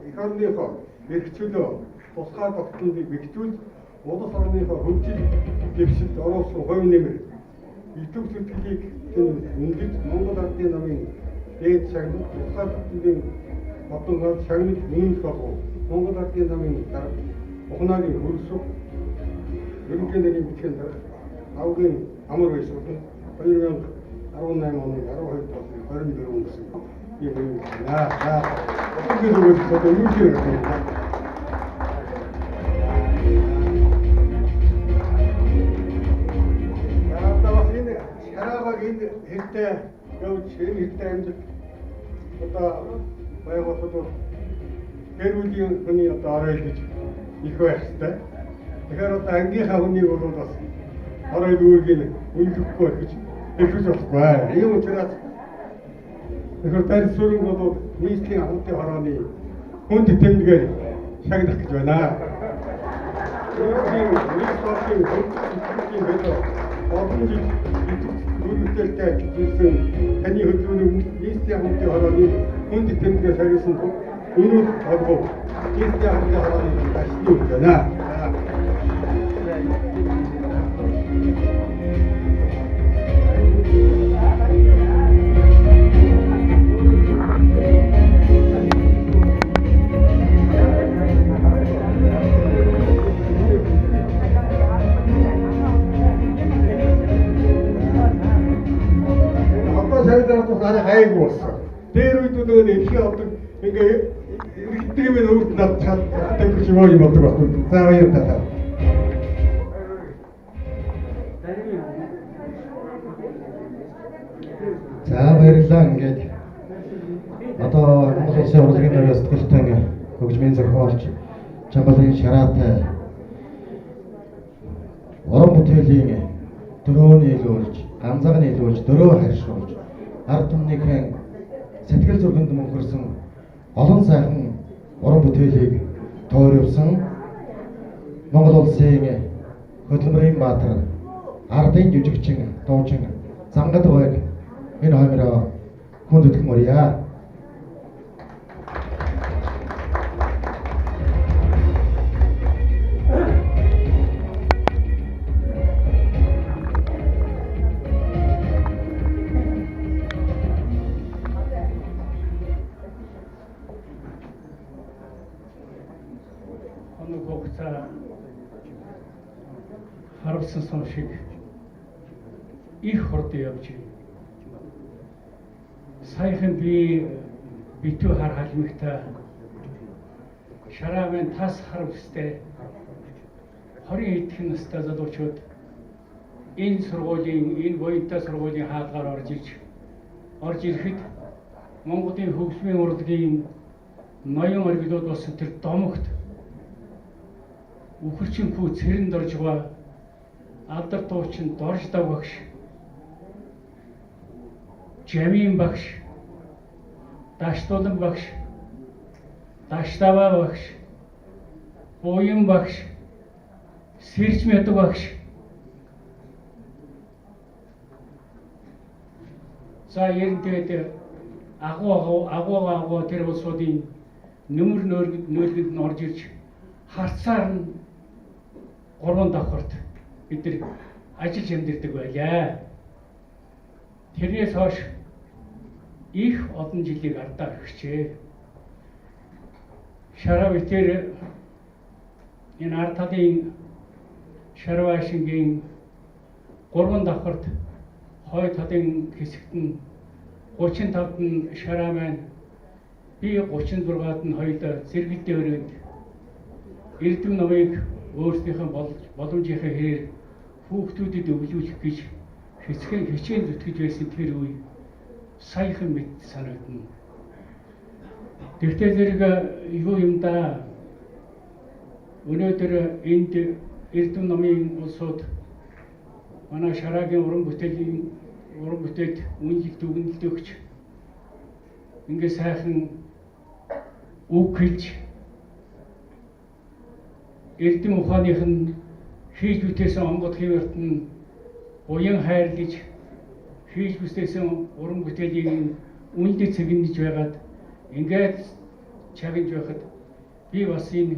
Эх орныхоо эрхчлөө тусгай тогтнолыг бэхжүүлж улс орныхоо хөгжил дэвшилд оруулсан хувь нэмэр идэв сэтгэлийг үнэлж Монгол Ардын намын дээд шагнал тусгай тогтнолын бодгоор шагнал үнэлж болов Монгол Ардын намын дарга ухнаагийн хөрсөг ерөнхий нэрийн бичгийн дарга авгийн амар байшин 2018 оны 12 дугаар 24 гэсэн юм байна. 어떻게 되고 있어도 유지를 합니다. 나왔으니 살아가기 할때 여기 제일 할때 이제 어떤 뭐야고서도 배우지 흔히 어떤 알아야 되죠. 이거 했을 때 내가 어떤 안기하고 있는 거로 알아야 되기는 운죽고 그치. 이거 좋고 이거 제가 그걸 다시 쏘는 것도 нийслэлийн хамтын хорооны хүнд тэмдэгээр шагнах гэж байна. Нийслэлийн хөгжлийн бэлэн олон жил үйлдэлтэй ажилласан таны хөдөлгөөний нийслэлийн хамтын хорооны хүнд тэмдэгээр шагнасан өнөө олгоо нийслэлийн хамтын хорооны ашигтай гэж байна. 자기들한테 나를 가야고 왔어. 대로이도 내가 어떤 그러니까 이렇게 뜨면 우리 나 그렇게 뭐지 못 들어. 사회에 따라. За баярлалаа ингээд одоо Монгол Улсын урлагийн дарга сэтгэлтэн хөгжмийн зохиолч Чамбалын Шараатай уран бүтээлийн дөрөв нийлүүлж, ганцаар нийлүүлж, дөрөв харьшуулж ард түмнийхэн сэтгэл зүрхэнд мөнхөрсөн олон сайхан уран бүтээлийг тойрвсон Монгол Улсын хөдөлмөрийн баатар ардын жүжигчин дуучин Зангад байг энэ хоёроо хүндэтгэх мөрья. харуулсан сон шиг их хурд явж саяхан би битүү хар халмигтай шараавын тас харуулстай 20 эдхэн настай залуучууд энэ сургуулийн энэ буянтай сургуулийн хаалгаар орж ирэхэд Монголын хөгжмийн урлагийн ноён оргилууд болсон тэр домогт үхэрчинхүү цэрэн доржгаа алдар дуучин дорждаг багш Жамин багш Даштуулан багш Даштава багш Буян багш Сэржмэд багш за ерөнхийд агуу тэр улсуудын нөмөр нөөлгөнд нь орж ирж харцаар нь 3 давхарт бид нар ажиллаж амьдэрдэг байлаа. Тэрнээс хойш их олон жилийг ардаа өгчээ. Шарав итэр энэ ард талын Шарвашингийн 3 давхарт хой талын хэсэгт нь 35-д нь Шараа маань би 36-ад нь хоёулаа зэрэгэлдээ өрөөнд Эрдэм намыг өөрсдийнхөө боломжийнхаа хэрээр хүүхдүүдэд өвлүүлэх гэж хичээн зүтгэж байсан тэр үе саяхан мэд санагдана. Тэгтээ зэрэг юу юм да өнөөдөр энд Эрдэм намын улсууд манай Шараагийн уран бүтээлд үнэлэлт дүгнэлт өгч ингээ сайхан үг хэлж Эрдэм ухааных нь хийж бүтээсэн онгод хэмэрт нь буян хайрлаж хийж бүтээсэн уран бүтээлийн үндэд цэгнэж байгаад ингээд чагнаж байхад би бас энэ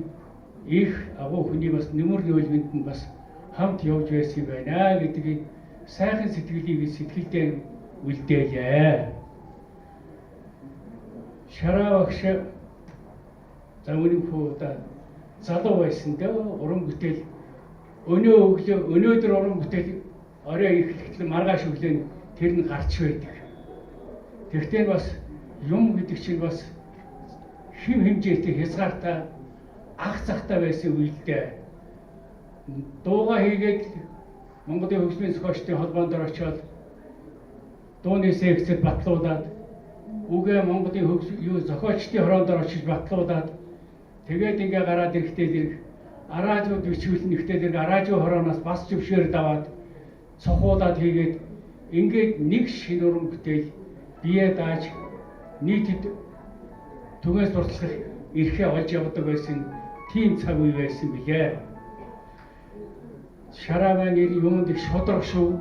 их агуу хүний бас нэмэр нөлмөнд нь бас хамт явж байсан юм байна гэдгийг сайхан сэтгэлийг сэтгэлдээ үлдээлээ. Шараа багш за өнөөдөр залуу байсан дээ уран бүтээл өнөөдөр уран бүтээл орой ихлэхдээ маргааш өглөө тэр нь гарч байдаг. Тэгвэл бас юм гэдэг чинь бас хэм хэмжээтэй хязгаартай ах захтай байсан үедээ дууга хийгээд Монголын хөгжмийн зохиолчдын холбоонд очоод дууны секцэд батлуулаад үгээ Монголын зохиолчдын хороонд очиж батлуулаад тэгээд ингээ гараад ирэхдээ араажууд бичүүлэн ихтэй араажуу хорооноос бас зөвшөөр даваад цохуулаад хийгээд ингээд нэг шинэ уран бүтээл бие дааж нийтэд түгээс туршлах эрхээ олж явдаг байсан тийм цаг үе байсан билээ. Шараа маань юмд их шудраг шүү.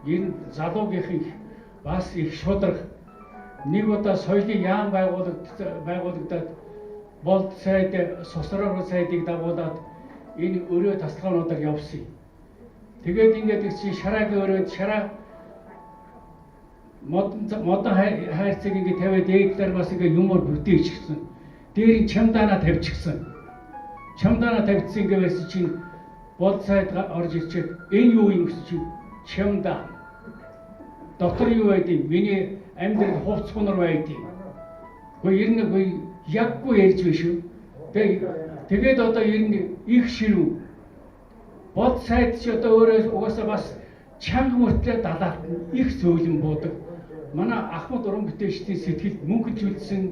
Энэ залуугийнх бас их шудраг. Нэг удаа соёлын яам байгуулагдаад болд сайд сосрог сайдыг дагуулад энэ өрөө тасалгаануудаар явсан. Тэгээд ингээд чи шараагийн өрөөд шараа модон хайрцаг ингээд тавиад ээдлэр бас ингээд юмор бүтээчихсэн. Дээр нь чамдаана тавьчихсан. Чамдаана тавьчихсан ингээд байсан чинь болд сайд орж ирчээд энэ юу юм гэсэн чинь чамдаа. Доктор юу байдгийг миний амьдрал хувц хунар байдгийг. Гэхдээ ер нь яггүй ярьж биш үү? Тэгээд одоо ер нь их ширүү. Болд сайд ч одоо өөрөө угаасаа бас чанга мөртлөө далаад их сөүлэн буудаг. Манай Ахмад уран бүтээлчдийн сэтгэлд мөнхөжүүлсэн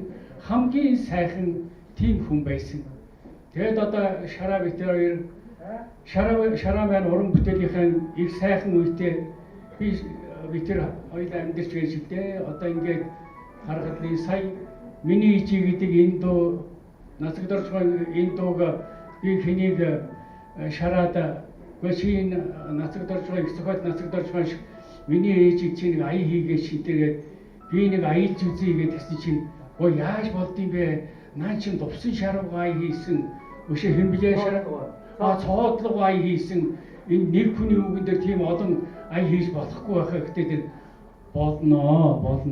хамгийн сайхан тийм хүн байсан. Тэгээд одоо шараа битэр шараа маань уран бүтээлийнхэн их сайхан үедээ би битэр хоёулаа амьдарч байж дээ. Одоо ингээд харахад сая миний ичи гэдэг энэ дуу нацагдорч энэ дууг би хэнийг шараад гочийн нацагдорч их зохиол нацагдорч миний ээж чинь нэг ая хийгээ шийдэргээд би нэг аялж үзье гэдгсэн чинь яаж болдсон бэ? Наа чин дувсан шарууга ая хийсэн. Өшөө хэмблээ шараа цоодлого ая хийсэн. Энэ нэг хүний үгэн дээр тийм олон ая хийж болохгүй байхаа гэхдээ тэр болно.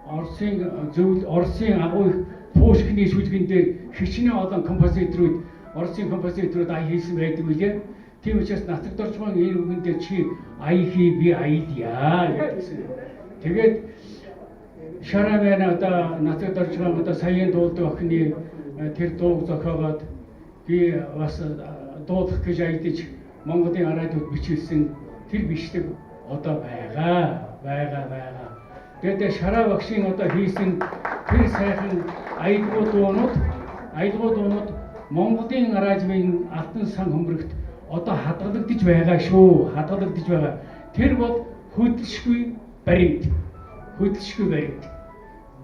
Оросын агуу Пушкины шүлгэн дээр хичнээн олон композиторууд Оросын композиторууд ая хийсэн байдаг үлээ. Тийм учраас нацагдорч энэ үгэн дээр чи ая хий би аялья гэсэн. Тэгээд шараа байна одоо нацагдорч одоо саяын дуулдаг охины тэр дууг зохиогоод би бас дуулах гэж аялдаж Монголын радиод бичүүлсэн тэр бичлэг одоо байгаа. Тэгээд шараа багшийн одоо хийсэн тэр сайхан аялгуу дуунууд Монголын радиогийн алтан сан хөмрөгт одоо хадгалагдаж байгаа шүү. Тэр бол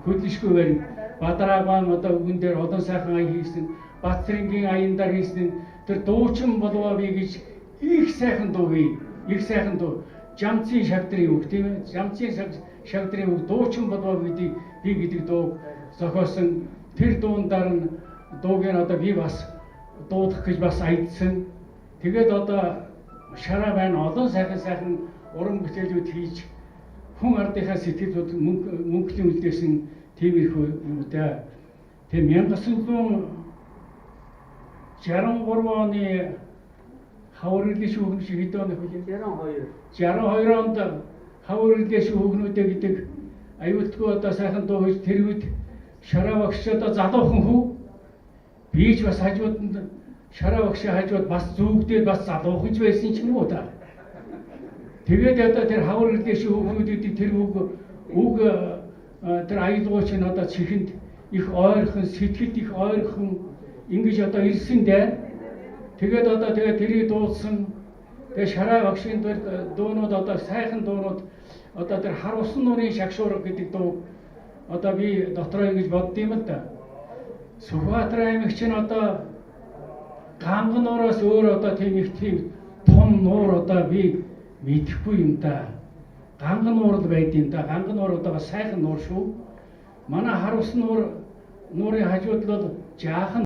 хөдөлшгүй баримт. Бадараагаан одоо үгэн дээр олон сайхан ая хийсэн, Батцэрэнгийн аяндаар хийсэн тэр дуучин болов би гэж их сайхан дуу. Жамцын шагдрын үг тийм ээ. Жамцын шагдрын үг дуучин болов би гэдэг дуу зохиосон. Тэр дуундар нь дууг нь одоо би бас дуудах гэж бас аялдсан. Тэгээд одоо шараа байна олон сайхан уран бүтээлүүд хийж хүн ардынхаа сэтгэлд мөнгөлийн үлдээсэн тиймэрхүү юм да. Тэгээ 1963 оны хавар ирлээ шүүгэн шиг хэд оны хөлөө 62 онд хавар ирлээ шүүгнүүдэ гэдэг аюулгүй одоо сайхан дуу хийж тэр үед шараа багш одоо залуухан хүү би ч бас хажууданд шараа багшийн хажууд бас зүгдээд бас залуухаж байсан ч юм уу та. Тэгээд одоо тэр хавар ирлээ шүүгнүүдийг тэр үг тэр аюулгүй чинь одоо чихэнд их ойрхон сэтгэлд их ойрхон ингэж одоо ирсэн дээ. Тэгээд одоо тэрийг дуулсан. Тэгээд шараа багшийн дуунууд одоо сайхан дуунууд одоо тэр хар усан нуурын шагшуурга гэдэг дуу одоо би дотроо ингэж боддсон юм да. Сүхбаатар аймагч нь одоо ганган нуураас өөр одоо тийм том нуур одоо би мэдэхгүй юм да. Ганган нуур л байд юм да. Ганган нуур одоо сайхан нуур шүү. Манай хар усан нуур нуурын хажууд бол жаахан